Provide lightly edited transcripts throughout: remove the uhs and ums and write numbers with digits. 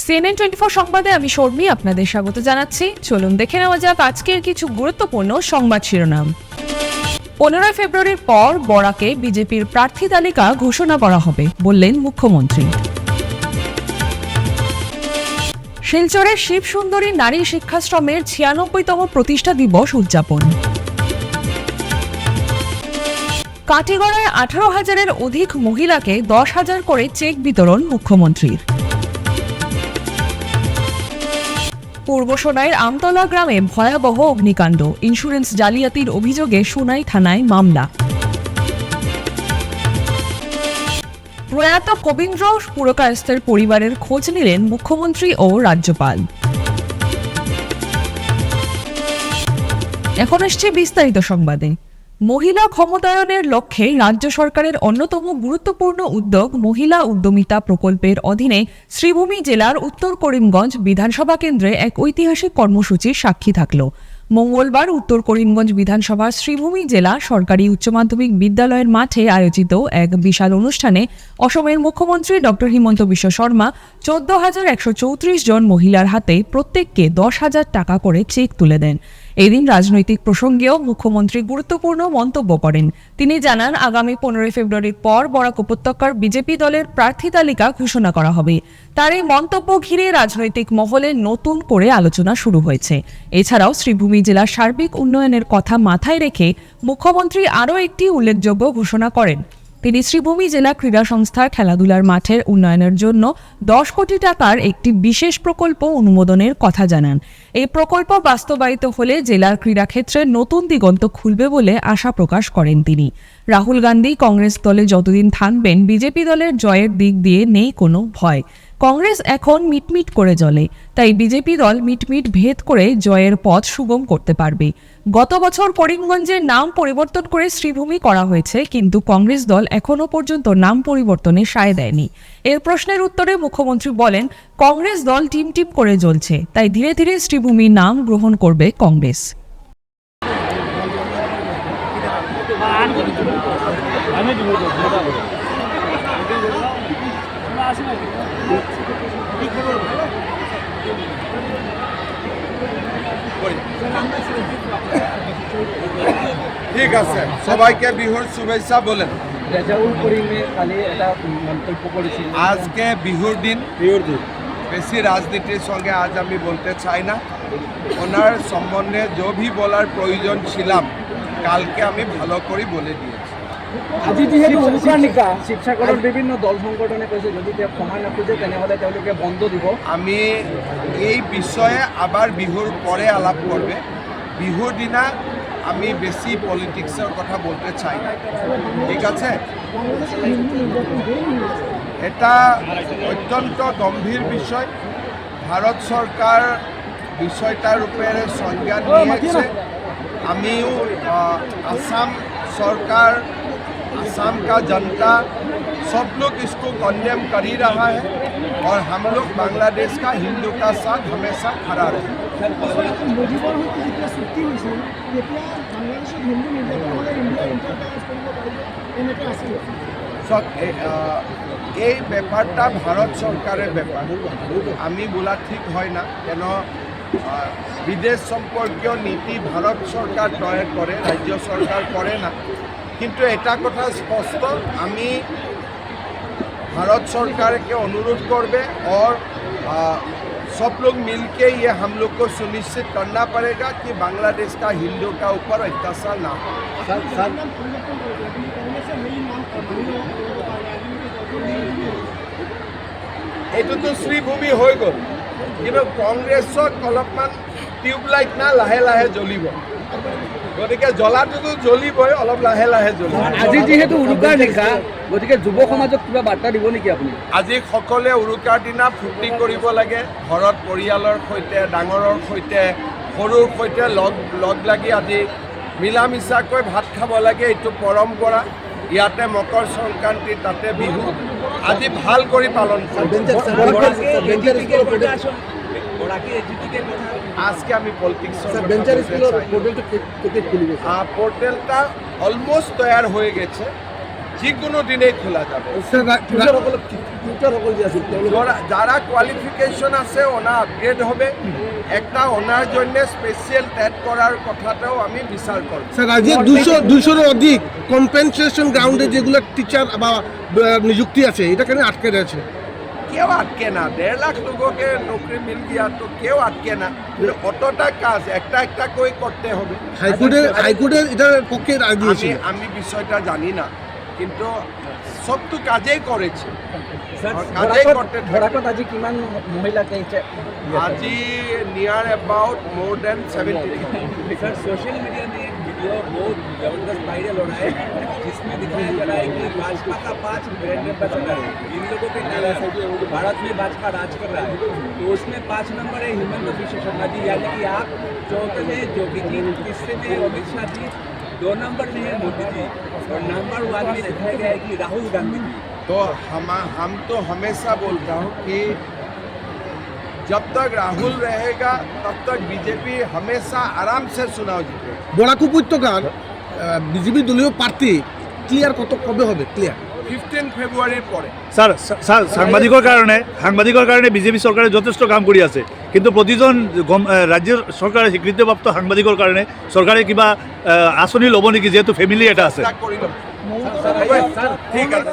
CNN 24 সংবাদে আমি শর্মী আপনাদের স্বাগত জানাচ্ছি। চলুন দেখে নেওয়া যাক আজকের কিছু গুরুত্বপূর্ণ সংবাদ শিরোনাম। 15 ফেব্রুয়ারির পর বরাকে বিজেপির প্রার্থী তালিকা ঘোষণা করা হবে বললেন মুখ্যমন্ত্রী। শিলচরের শিবসুন্দরী নারী শিক্ষাশ্রমের 96তম প্রতিষ্ঠা দিবস উদযাপন। কাটিগড়ায় 18,000-এর অধিক মহিলাকে 10,000 করে চেক বিতরণ মুখ্যমন্ত্রীর। পূর্ব সোনাইয়ের আমতলা গ্রামে ভয়াবহ অগ্নিকাণ্ড, ইন্স্যুরেন্স জালিয়াতির অভিযোগে সোনাই থানায় মামলা। প্রয়াত কবীন্দ্র পুরকায়স্থের পরিবারের খোঁজ নিলেন মুখ্যমন্ত্রী ও রাজ্যপাল। এখন আসছে বিস্তারিত সংবাদে। মহিলা ক্ষমতায়নের লক্ষ্যে রাজ্য সরকারের অন্যতম গুরুত্বপূর্ণ উদ্যোগ মহিলা উদ্যমিতা প্রকল্পের অধীনে শ্রীভূমি জেলার উত্তর করিমগঞ্জ বিধানসভা কেন্দ্রে এক ঐতিহাসিক কর্মসূচির সাক্ষী থাকল। মঙ্গলবার উত্তর করিমগঞ্জ বিধানসভার শ্রীভূমি জেলা সরকারি উচ্চ মাধ্যমিক বিদ্যালয়ের মাঠে আয়োজিত এক বিশাল অনুষ্ঠানে অসমের মুখ্যমন্ত্রী ডক্টর হিমন্ত বিশ্ব শর্মা 14,134 জন মহিলার হাতে প্রত্যেককে 10,000 টাকা করে চেক তুলে দেন। এদিন রাজনৈতিক প্রসঙ্গেও মুখ্যমন্ত্রী গুরুত্বপূর্ণ মন্তব্য করেন। তিনি জানান, আগামী 15 ফেব্রুয়ারির পর বরাক উপত্যকার বিজেপি দলের প্রার্থী তালিকা ঘোষণা করা হবে। তার এই মন্তব্য ঘিরে রাজনৈতিক মহলে নতুন করে আলোচনা শুরু হয়েছে। এছাড়াও শ্রীভূমি জেলার সার্বিক উন্নয়নের কথা মাথায় রেখে মুখ্যমন্ত্রী আরও একটি উল্লেখযোগ্য ঘোষণা করেন। তিনি শ্রীভূমি জেলা ক্রীড়া সংস্থার খেলাধুলার মাঠের উন্নয়নের জন্য 10 কোটি টাকার একটি বিশেষ প্রকল্প অনুমোদনের কথা জানান। এই প্রকল্প বাস্তবায়িত হলে জেলার ক্রীড়াক্ষেত্রে নতুন দিগন্ত খুলবে বলে আশা প্রকাশ করেন তিনি। রাহুল গান্ধী কংগ্রেস দলে যতদিন থাকবেন বিজেপি দলের জয়ের দিক দিয়ে নেই কোনো ভয়। কংগ্রেস এখন মিটমিট করে জ্বলে, তাই বিজেপি দল মিটমিট ভেদ করে জয়ের পথ সুগম করতে পারবে। গত বছর করিমগঞ্জের নাম পরিবর্তন করে শ্রীভূমি করা হয়েছে, কিন্তু কংগ্রেস দল এখনও পর্যন্ত নাম পরিবর্তনে সায় দেয়নি। এর প্রশ্নের উত্তরে মুখ্যমন্ত্রী বলেন, কংগ্রেস দল টিম করে জ্বলছে, তাই ধীরে ধীরে শ্রীভূমি নাম গ্রহণ করবে কংগ্রেস। ঠিক আছে, সবাইকে বিহুর শুভেচ্ছা বলেন। রেজাউল করিমে কালি একটা মন্তব্য করেছিল, আজকে বিহুর দিন বেশি রাজনীতির সঙ্গে আজ আমি বলতে চাই না। ওনার সম্বন্ধে যে ভি বলার প্রয়োজন ছিলাম কালকে আমি ভালো করে বলে দিয়েছি। আজি যিহেতু উৰুকানিকা শিৱসাগৰৰ বিভিন্ন দল সংগঠনে কৈছে যদি তেওঁ ক্ষমা নখোজে তেনেহ'লে তেওঁলোকে বন্ধ দিব। আমি এই বিষয়ে আবার বিহুর পরে আলাপ করবে। বিহুর দিনা আমি বেশি পলিটিক্সের কথা বলতে চাই না, ঠিক আছে? এটা অত্যন্ত গম্ভীর বিষয়। ভারত সরকার বিষয়টার উপরে সংজ্ঞা নিয়েছে। আমিও आसाम सरकार, आसाम का जनता सब लोग इसको कंडेम कर ही रहा है और हम लोग बांग्लादेश का हिंदू का साथ हमेशा खड़ा रहे। এই ব্যাপারটা ভারত সরকারের ব্যাপার, আমি বলা ঠিক হয় না, কেন বিদেশ সম্পর্কীয় নীতি ভারত সরকার তৈরি করে, রাজ্য সরকার করে না। কিন্তু এটা কথা স্পষ্ট, আমি भारत सरकार के अनुरोध करबे और सब लोग मिलके ये हम लोग को सुनिश्चित करना पड़ेगा कि बांग्लादेश का हिंदू का ऊपर अत्याचार ना हो। এইটো তো শ্রীভূমি হৈ গ'ল, কিন্তু কংগ্ৰেছত অলপমান টিউবলাইট না লাহে লাহে জ্বলিব, গতিকে জ্বলাটোতো জ্বলিবই, অলপ লাহে লাহে জ্বলিব। আজি যিহেতু উৰুকাৰ নিশা, গতিকে যুৱ সমাজক কিবা বাৰ্তা দিব নেকি আপুনি? আজি সকলোৱে উৰুকাৰ দিনা ফূৰ্তি কৰিব লাগে, ঘৰত পৰিয়ালৰ সৈতে, ডাঙৰৰ সৈতে, সৰুৰ সৈতে লগ লাগি আজি মিলা মিছাকৈ ভাত খাব লাগে। এইটো পৰম্পৰা। ইয়াতে মকৰ সংক্ৰান্তি, তাতে বিহু আজি ভাল কৰি পালন কৰিব। আজকে আমি পলিটিক্স পোর্টালটা অলমোস্ট তৈরি হয়ে গেছে। যিকোনো দিনেই খোলা যাবে। যারা কোয়ালিফিকেশন আছে ওনা আপগ্রেড হবে, একটা ওনার জন্য স্পেশাল টেট করার কথাটাও আমি বিচার করব। স্যার আজকে 200 অধিক কম্পেনসেশন গ্রাউন্ডে যেগুলো টিচার বা নিযুক্তি আছে এটা কেন আটকে রয়েছে? কেউ আটকে না, 1.5 লাখ লোককে নৌকরি মিল গিয়া তো কেউ আটকে না, অতটা কাজ একটা একটা করে করতে হবে। হাইকোর্টের এটার পক্ষে রায় দিয়েছে। আমি বিষয়টা জানি না, কিন্তু সব তো কাজেই করেছে, কাজেই করতে আজি কিমান মহিলাকে আজি near about more than 70। Sir social media में एक वीडियो बहुत जबरदस्त वायरल हो रहा है जिसमें दिखाया जा रहा है कि भाजपा का 5 ब्रांड एम्बेसडर है, इन लोगों के नाम से भारत में भाजपा राज कर रहा है, तो उसमें 5 नंबर है हेमंत विश्व शर्मा जी, यानी कि आप चौथे में योगी जी, तीसरे में अमित शाह जी, 2 नंबर में है मोदी जी, और नंबर 1 में दिखाया गया है कि राहुल गांधी जी। तो हम तो हमेशा बोलता हूँ कि जब तक राहुल रहेगा तब तक बीजेपी हमेशा आराम से चुनाव जीतेगा। বরাক উপত্যকার বিজেপি দলীয় প্রার্থী ক্লিয়ার কবে হবে ক্লিয়ার? 15 ফেব্রুয়ারির পরে। স্যার সাংবাদিকৰ কাৰণে বিজেপি চৰকাৰে যথেষ্ট কাম কৰি আছে, কিন্তু প্ৰতিজন ৰাজ্যৰ চৰকাৰে স্বীকৃতিপ্ৰাপ্ত সাংবাদিকৰ কাৰণে চৰকাৰে কিবা আঁচনি ল'ব নেকি, যেহেতু ফেমিলি এটা আছে? ঠিক আছে।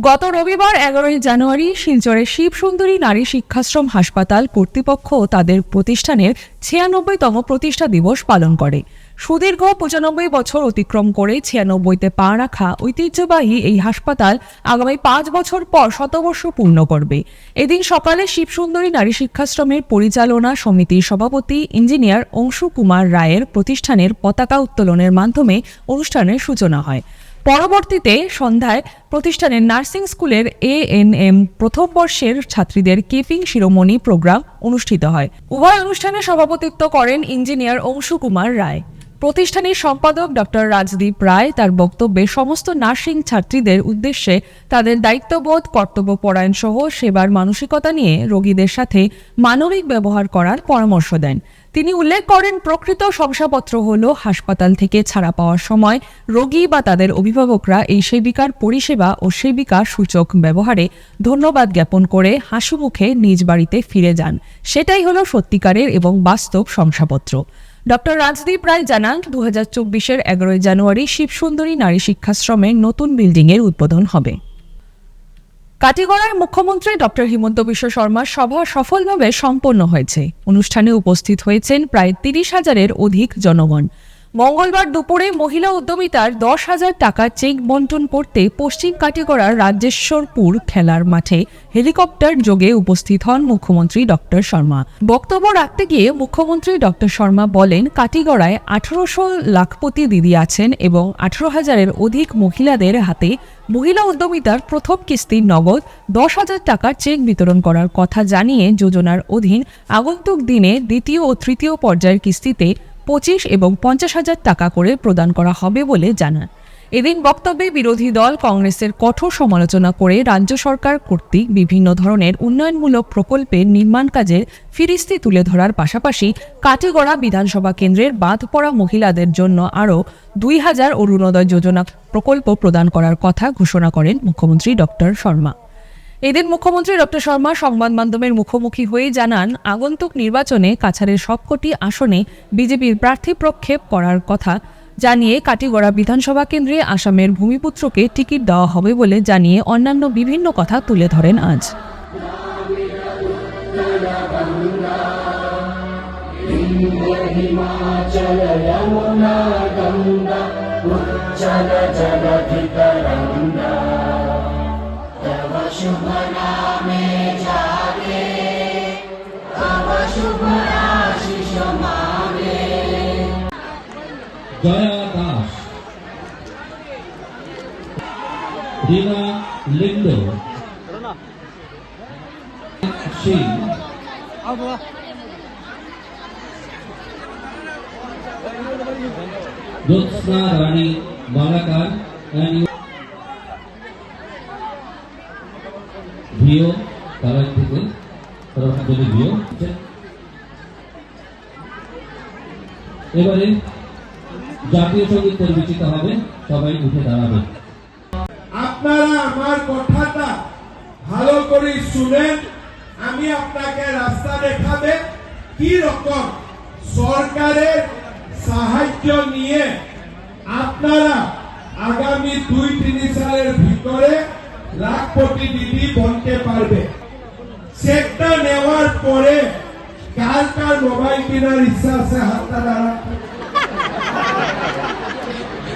গত রবিবার 11 জানুয়ারি শিলচরের শিবসুন্দরী নারী শিক্ষাশ্রম হাসপাতাল কর্তৃপক্ষ তাদের প্রতিষ্ঠানের 96তম প্রতিষ্ঠা দিবস পালন করে। সুদীর্ঘ 95 বছর অতিক্রম করে 96তে পা রাখা ঐতিহ্যবাহী এই হাসপাতাল আগামী 5 বছর পর শতবর্ষ পূর্ণ করবে। এদিন সকালে শিবসুন্দরী নারী শিক্ষাশ্রমের পরিচালনা সমিতির সভাপতি ইঞ্জিনিয়ার অংশু কুমার রায়ের প্রতিষ্ঠানের পতাকা উত্তোলনের মাধ্যমে অনুষ্ঠানের সূচনা হয়। পরবর্তীতে সন্ধ্যায় প্রতিষ্ঠানের নার্সিং স্কুলের ANM প্রথম বর্ষের ছাত্রীদের কেপিং শিরোমণি প্রোগ্রাম অনুষ্ঠিত হয়। উভয় অনুষ্ঠানে সভাপতিত্ব করেন ইঞ্জিনিয়ার অংশু কুমার রায়। প্রতিষ্ঠানের সম্পাদক ডক্টর রাজদীপ রায় তার বক্তব্যে সমস্ত নার্সিং ছাত্রীদের উদ্দেশ্যে তাদের দায়িত্ববোধ, কর্তব্যপরায়ণ সহ সেবার মানসিকতা নিয়ে রোগীদের সাথে মানবিক ব্যবহার করার পরামর্শ দেন। তিনি উল্লেখ করেন, প্রকৃত শংসাপত্র হল হাসপাতাল থেকে ছাড়া পাওয়ার সময় রোগী বা তাদের অভিভাবকরা এই সেবিকার পরিষেবা ও সেবিকা সূচক ব্যবহারে ধন্যবাদ জ্ঞাপন করে হাসিমুখে নিজ বাড়িতে ফিরে যান। সেটাই হলো সত্যিকারের এবং বাস্তব শংসাপত্র। ডক্টর রাজদীপ রায় জানান, 2024-এর 11 জানুয়ারি শিবসুন্দরী নারী শিক্ষাশ্রমের নতুন বিল্ডিংয়ের উদ্বোধন হবে। কাটিগড়ায় মুখ্যমন্ত্রী ডক্টর হিমন্ত বিশ্ব শর্মার সভা সফলভাবে সম্পন্ন হয়েছে। অনুষ্ঠানে উপস্থিত হয়েছেন প্রায় 30,000-এর অধিক জনগণ। মঙ্গলবার দুপুরে মহিলা উদ্যমিতার 10,000 টাকা চেক বন্টন করতে পশ্চিম কাটিগড়ার রাজেশ্বরপুর খেলার মাঠে হেলিকপ্টার যোগে উপস্থিত হন মুখ্যমন্ত্রী ডক্টর শর্মা। বক্তব্য রাখতে গিয়ে মুখ্যমন্ত্রী ডক্টর শর্মা বলেন, কাটিগড়ায় 1800 লাখপতি দিদি আছেন এবং 18,000-এর অধিক মহিলাদের হাতে মহিলা উদ্যমিতার প্রথম কিস্তির নগদ 10,000 টাকার চেক বিতরণ করার কথা জানিয়ে যোজনার অধীন আগন্তুক দিনে দ্বিতীয় ও তৃতীয় পর্যায়ের কিস্তিতে 25 এবং 50,000 টাকা করে প্রদান করা হবে বলে জানান। এদিন বক্তব্যে বিরোধী দল কংগ্রেসের কঠোর সমালোচনা করে রাজ্য সরকার কর্তৃক বিভিন্ন ধরনের উন্নয়নমূলক প্রকল্পের নির্মাণ কাজের ফিরিস্তি তুলে ধরার পাশাপাশি কাটিগড়া বিধানসভা কেন্দ্রের বাদ পড়া মহিলাদের জন্য আরও 2,000 অরুণোদয় যোজনা প্রকল্প প্রদান করার কথা ঘোষণা করেন মুখ্যমন্ত্রী ডক্টর শর্মা। এদিন মুখ্যমন্ত্রী ডক্টর শর্মা সংবাদ মাধ্যমের মুখোমুখি হয়ে জানান, আগন্তুক নির্বাচনে কাছাড়ের সবকটি আসনে বিজেপির প্রার্থী প্রক্ষেপ করার কথা জানিয়ে কাটিগড়া বিধানসভা কেন্দ্রে আসামের ভূমিপুত্রকে টিকিট দেওয়া হবে বলে জানিয়ে অন্যান্য বিভিন্ন কথা তুলে ধরেন। আজ शुभ नामे जागे, तव शुभ आशीष मांगे। जया दास, रीना लिंडो, सिंह, ज्योत्सना रानी बालाकार and ভিও তারাই থেকে সরাসরি ভিও। এবারে জাতীয় সঙ্গীত পরিবেশিত হবে, সবাই উঠে দাঁড়াবে। আপনারা আমার কথাটা ভালো করে শুনেন, আমি আপনাকে রাস্তা দেখাবে কি রকম সরকারের সাহায্য নিয়ে আপনারা আগামী 2-3 সালের ভিতরে লাখপতি দিদি বনতে পারবে। সেটা নেওয়ার পরে কার কার মোবাইল কেনার ইচ্ছা আছে হাতটা দাঁড়ান।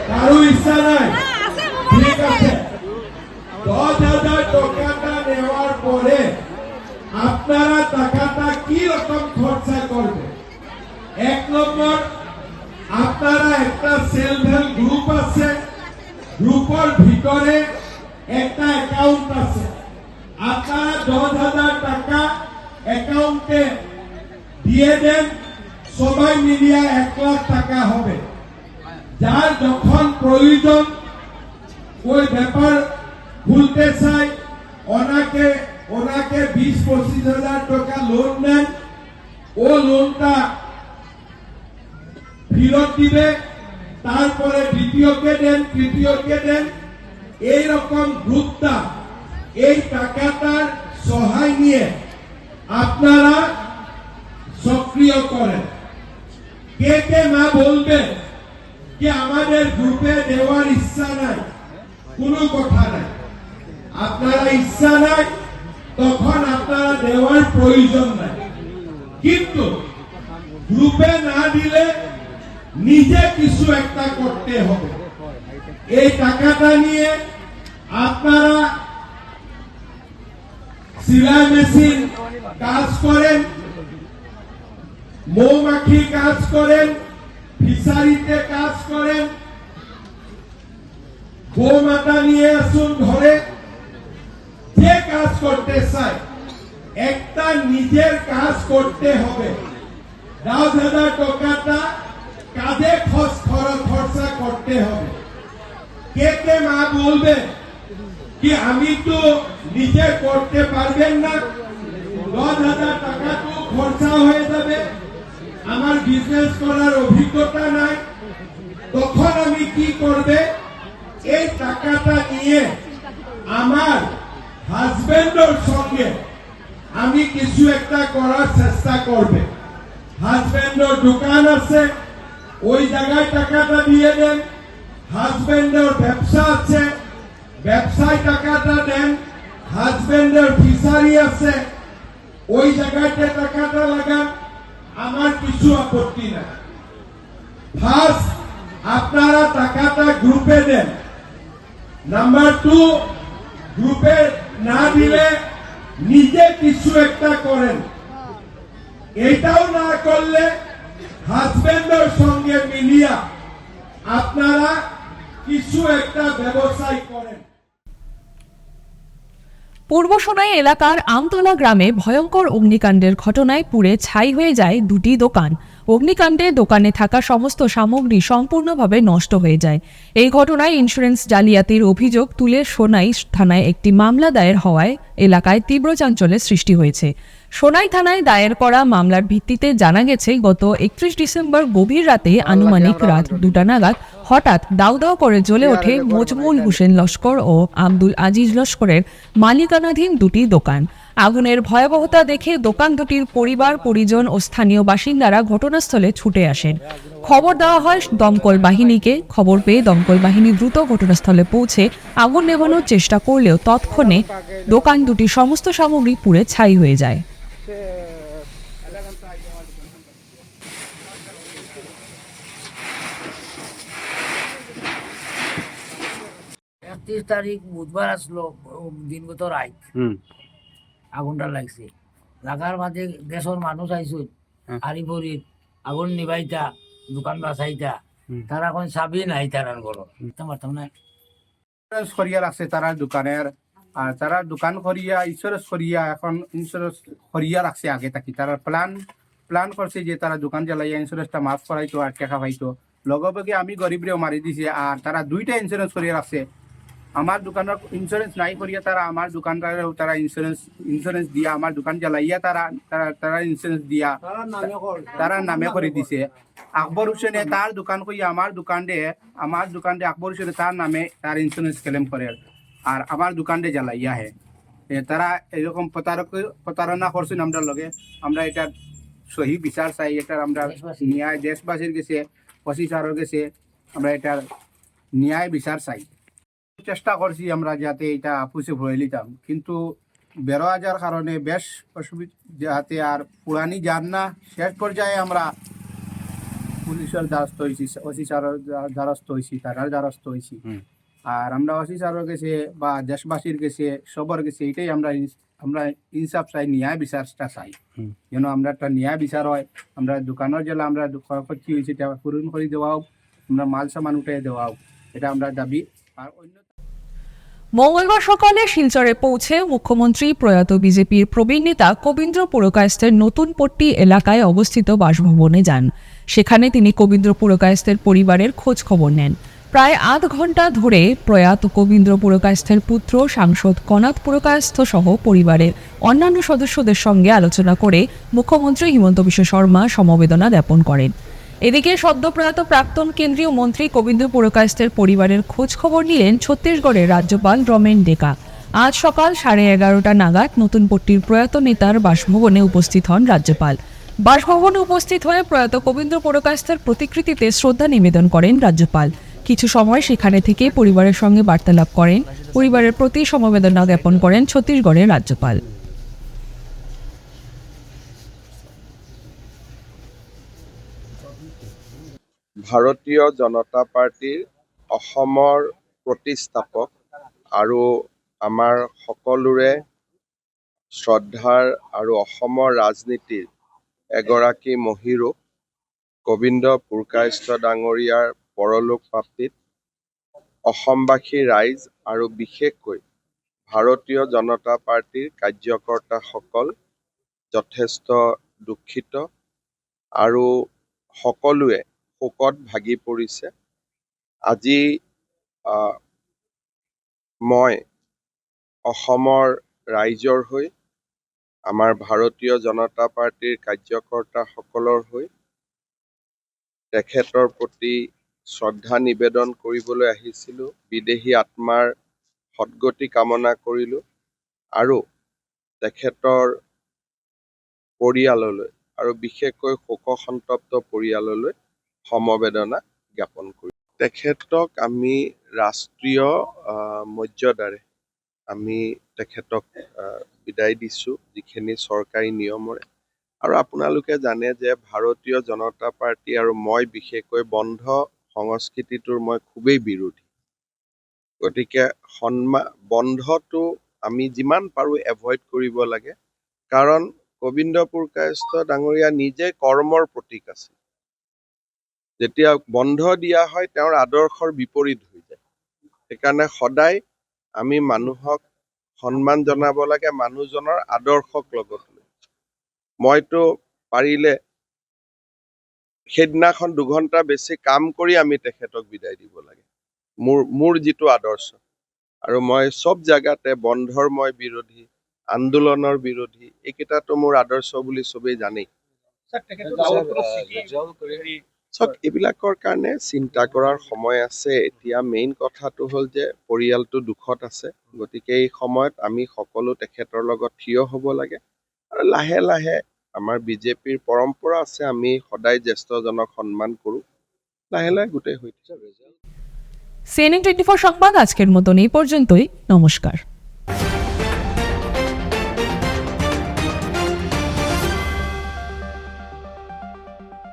কারো ইচ্ছা নাই? ঠিক আছে, 10,000 টাকাটা নেওয়ার পরে আপনারা টাকাটা কি রকম খরচা করবে? 1 নম্বর, আপনারা একটা সেলফ হেল্প গ্রুপ আছে, গ্রুপের ভিতরে একটা অ্যাকাউন্ট আছে, আপনারা 10,000 টাকা অ্যাকাউন্টে দিয়ে দেন, সবাই মিলিয়ে 1 লাখ টাকা হবে। যার যখন প্রয়োজন ওই ব্যাপার খুলতে চাই, ওনাকে 20-25 হাজার টাকা লোন নেন, ও লোনটা ফেরত দিবে, তারপরে দ্বিতীয়কে দেন, তৃতীয়কে দেন, এইরকম গ্রুপটা এই টাকাটার সহায় নিয়ে আপনারা সক্রিয় করেন। কে কে মা বলবে যে আমাদের গ্রুপে দেওয়ার ইচ্ছা নাই? কোনো কথা নাই, আপনারা ইচ্ছা নাই তখন আপনারা দেওয়ার প্রয়োজন নাই, কিন্তু গ্রুপে না দিলে নিজে কিছু একটা করতে হবে। এই টাকাটা নিয়ে আপনারা সেলাই মেশিন কাজ করেন, মৌমাখি কাজ করেন, ফিশারিতে কাজ করেন, গোমাতা নিয়ে আসুন ঘরে, যে কাজ করতে চায় একটা নিজের কাজ করতে হবে। 10,000 টাকাটা কাজে খরচা করতে হবে। কে কে মা বলবে কি আমি তো নিজে করতে পারবেন না, 10,000 টাকা তো খরচা হয়ে যাবে, আমার বিজনেস করার অভিজ্ঞতা নাই, তখন আমি কি করবে? এই টাকাটা নিয়ে আমার হাজবেন্ডের সঙ্গে আমি কিছু একটা করার চেষ্টা করবে। হাজবেন্ডের দোকান আছে, ওই জায়গায় টাকাটা দিয়ে দেন। হাজবেন্ডের ব্যবসা আছে, ব্যবসায় টাকাটা দেন। হাজবেন্ডের ফিশারি আছে, ওই জায়গাতে টাকাটা লাগান, আমার কিছু আপত্তি নাই। ফার্স্ট আপনারা টাকাটা গ্রুপে দেন। নাম্বার 2, গ্রুপে না দিলে নিজে কিছু একটা করেন। এটাও না করলে হাজবেন্ডের সঙ্গে মিলিয়া আপনারা কিছু একটা ব্যবসায় করেন। পূর্ব সোনাই এলাকার আমতলা গ্রামে ভয়ঙ্কর অগ্নিকাণ্ডের ঘটনায় পুড়ে ছাই হয়ে যায় 2টি দোকান। অগ্নিকাণ্ডে দোকানে থাকা সমস্ত সামগ্রী সম্পূর্ণভাবে নষ্ট হয়ে যায়। এই ঘটনায় ইন্স্যুরেন্স জালিয়াতির অভিযোগ তুলে সোনাই থানায় একটি মামলা দায়ের হওয়ায় এলাকায় তীব্র চাঞ্চল্যের সৃষ্টি হয়েছে। সোনাই থানায় দায়ের করা মামলার ভিত্তিতে জানা গেছে, গত 31 ডিসেম্বর গভীর রাতে আনুমানিক রাত 2টা নাগাদ হঠাৎ দাউ দাউ করে জ্বলে ওঠে মজমুল হোসেন লস্কর ও আব্দুল আজিজ লস্করের মালিকানাধীন 2টি দোকান। আগুনের ভয়াবহতা দেখে দোকান দুটির পরিবার পরিজন ও স্থানীয় বাসিন্দারা ঘটনাস্থলে ছুটে আসেন। খবর দেওয়া হয় দমকল বাহিনীকে। খবর পেয়ে দমকল বাহিনী দ্রুত ঘটনাস্থলে পৌঁছে আগুন নেভানোর চেষ্টা করলেও তৎক্ষণে দোকান দুটির সমস্ত সামগ্রী পুড়ে ছাই হয়ে যায়। 31 তারিখ বুধবার আসলো দিনগত রাত আগুনটা লাগছে। লাগার মাঝে দেশের মানুষ আইসুন হারি ভরি আগুন নিবাইতা দোকান বাসাইতা, তারা এখন চাবি নাই তারার ঘর পারতাম না। ইন্স্যুরেন্স করিয়া রাখছে তারা দোকানের, আর তারা দোকান করিয়া ইন্স্যুরেন্স করিয়া এখন ইন্স্যুরেন্স করিয়া রাখছে আগে থাকি। তারা প্ল্যান করছে যে তারা দোকান জ্বালাইয়া ইন্স্যুরেন্সটা মাফ করাইতো আর টাকা পাইতো। লগে আমি গরিবরেও মারি দিছি, আর তারা 2টা ইন্স্যুরেন্স করিয়া রাখছে। আমার দোকানের ইন্স্যুরেন্স নাই করিয়া তারা আমার দোকানদারেও তারা ইন্স্যুরেন্স দিয়া আমার দোকান জ্বালাইয়া তারা ইন্স্যুরেন্স দিয়া তারা নামে করে দিছে। আকবর হোসেনে তার দোকান কইয়া আমার দোকানে আকবর হোসেনে তার নামে তার ইন্স্যুরেন্স ক্লেম করে আর আমার দোকানে জ্বালাইয়া হে। তারা এরকম প্রতারণা করছেন আমরা লগে। আমরা এটা সহি বিচার চাই, এটার আমরা ন্যায় দেশবাসীর গেছে, প্রশাসনের গেছে, আমরা এটার ন্যায় বিচার চাই। চেষ্টা করছি আমরা যাতে এটা পুষে ভরে নিতাম, কিন্তু বেরো হাজার কারণে বেশ অসুবিধা, যাতে আর পুরানি যান না। শেষ পর্যায়ে আমরা পুলিশের দ্বারস্থ হয়েছি, ওসি স্যারের দ্বারস্থ হয়েছি, থানার দ্বারস্থ হয়েছি। আর আমরা ওসি স্যারের গেছে বা দেশবাসীর গেছে, সবার গেছে, এটাই আমরা ইনসাফ চাই, ন্যায় বিচারটা চাই, যেন আমরা একটা ন্যায় বিচার হয়। আমরা দোকানের জেলা আমরা ক্ষয়ক্ষতি হয়েছে এটা পূরণ করে দেওয়া হোক, আমরা মাল সামান উঠে দেওয়া হোক, এটা আমরা দাবি। আর অন্য মঙ্গলবার সকালে শিলচরে পৌঁছে মুখ্যমন্ত্রী প্রয়াত বিজেপির প্রবীণ নেতা কবীন্দ্র পুরকায়স্থের নতুন পট্টি এলাকায় অবস্থিত বাসভবনে যান। সেখানে তিনি কবীন্দ্র পুরকায়স্থের পরিবারের খোঁজ খবর নেন। প্রায় আধ ঘন্টা ধরে প্রয়াত কবীন্দ্র পুরকায়স্থের পুত্র সাংসদ কনাথ পুরকায়স্থ সহ পরিবারের অন্যান্য সদস্যদের সঙ্গে আলোচনা করে মুখ্যমন্ত্রী হিমন্ত বিশ্ব শর্মা সমবেদনা জ্ঞাপন করেন। এদিকে সদ্যপ্রয়াত প্রাক্তন কেন্দ্রীয় মন্ত্রী কবীন্দ্র পুরকায়স্থের পরিবারের খোঁজ খবর নিলেন ছত্তিশগড়ের রাজ্যপাল রমেন ডেকা। আজ সকাল 11:30 নাগাদ নতুন পট্টির প্রয়াত নেতার বাসভবনে উপস্থিত হন রাজ্যপাল। বাসভবনে উপস্থিত হয়ে প্রয়াত কবীন্দ্র পুরকায়স্থের প্রতিকৃতিতে শ্রদ্ধা নিবেদন করেন রাজ্যপাল। কিছু সময় সেখানে থেকে পরিবারের সঙ্গে বার্তালাপ করেন। পরিবারের প্রতি সমবেদনা জ্ঞাপন করেন ছত্তিশগড়ের রাজ্যপাল। ভাৰতীয় জনতা পাৰ্টীৰ অসমৰ প্ৰতিষ্ঠাপক আৰু আমাৰ সকলোৰে শ্ৰদ্ধাৰ আৰু অসমৰ ৰাজনীতিৰ এগৰাকী মহীৰূপ গোবিন্দ পুৰকায়স্থ ডাঙৰীয়াৰ পৰলোক প্ৰাপ্তিত অসমবাসী ৰাইজ আৰু বিশেষকৈ ভাৰতীয় জনতা পাৰ্টীৰ কাৰ্যকৰ্তাসকল যথেষ্ট দুখিত আৰু সকলোৱে শোকত ভাগি পৰিছে। আজি মই অসমৰ ৰাইজৰ হৈ, আমাৰ ভাৰতীয় জনতা পাৰ্টীৰ কাৰ্যকৰ্তাসকলৰ হৈ তেখেতৰ প্ৰতি শ্ৰদ্ধা নিবেদন কৰিবলৈ আহিছিলোঁ। বিদেহী আত্মাৰ সদ্গতি কামনা কৰিলোঁ আৰু তেখেতৰ পৰিয়াললৈ আৰু বিশেষকৈ শোকসন্তপ্ত পৰিয়াললৈ সমবেদনা জ্ঞাপন কৰি তেখেতক আমি ৰাষ্ট্ৰীয় মৰ্যাদাৰে আমি তেখেতক বিদায় দিছোঁ, যিখিনি চৰকাৰী নিয়মৰে। আৰু আপোনালোকে জানে যে ভাৰতীয় জনতা পাৰ্টী আৰু মই বিশেষকৈ বন্ধ সংস্কৃতিটোৰ মই খুবেই বিৰোধী। গতিকে বন্ধটো আমি যিমান পাৰোঁ এভইড কৰিব লাগে, কাৰণ গোবিন্দ পুৰকায়স্থ ডাঙৰীয়া নিজে কৰ্মৰ প্ৰতীক আছে। যেতিয়া বন্ধ দিয়া হয় তেওঁৰ আদৰ্শৰ বিপৰীত হৈ যায়। সেইকাৰণে সদায় আমি মানুহক সন্মান জনাব লাগে, মানুহজনৰ আদৰ্শক লগত লৈ। মইতো পাৰিলে সেইদিনাখন 2 ঘণ্টা বেছি কাম কৰি আমি তেখেতক বিদায় দিব লাগে, মোৰ যিটো আদৰ্শ। আৰু মই চব জাগাতে বন্ধৰ মই বিৰোধী, আন্দোলনৰ বিৰোধী, এইকেইটাতো মোৰ আদৰ্শ বুলি চবেই জানেই। এইবিলাকৰ কাৰণে চিন্তা কৰাৰ সময় আছে। এতিয়া মেইন কথাটো হ'ল যে পৰিয়ালটো দুখত আছে। গতিকে এই সময়ত আমি সকলো তেখেতৰ লগত থিয় হ'ব লাগে আৰু লাহে লাহে আমাৰ বিজেপিৰ পৰম্পৰা আছে, আমি সদায় জ্যেষ্ঠজনক সন্মান কৰোঁ। লাহে লাহে গোটেই হৈ CNN 24 সংবাদ আজকের মতন এই পর্যন্তই। নমস্কার।